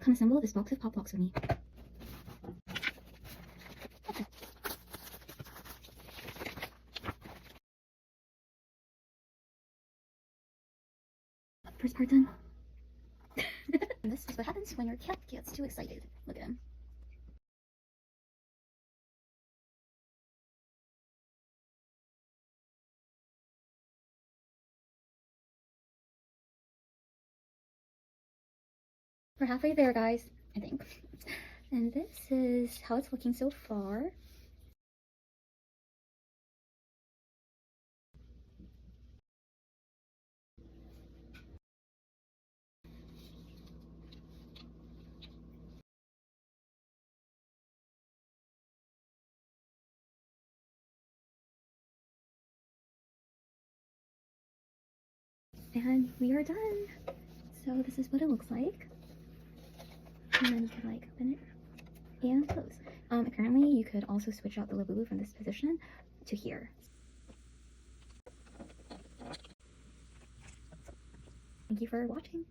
come assemble this box of Pop Blocks with me. First part done. And this is what happens when your cat gets too excited. Look at him. We're halfway there, guys, I think. And this is how it's looking so far. And we are done. So this is what it looks like. And then you can like open it and close. Apparently you could also switch out the Labubu from this position to here. Thank you for watching.